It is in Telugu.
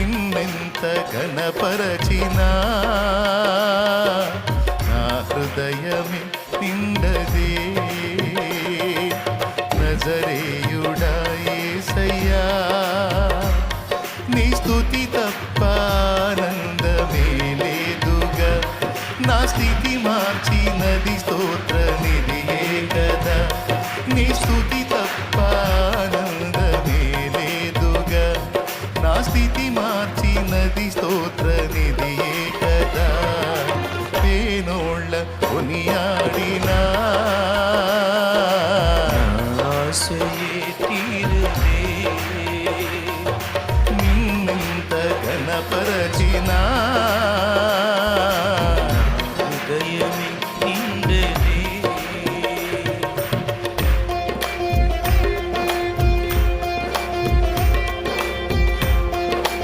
నిన్నెంత ఘనపరచినా నా హృదయమే నిండదే నజరేయుడా యేసయ్యా నీ స్తుతి తప్ప ఆనందమే లేదుగా నా స్థితి మార్చినది స్తోత్ర నిధియే కదా నీ స్తుతి తప్ప ఆనందమే లేదుగా నా స్థితి మార్చినది స్తోత్ర నిధియే కదా పేనోళ్ళ కొనియాడినా ఆశయే తీరదే నిన్నెంత ఘనపరచి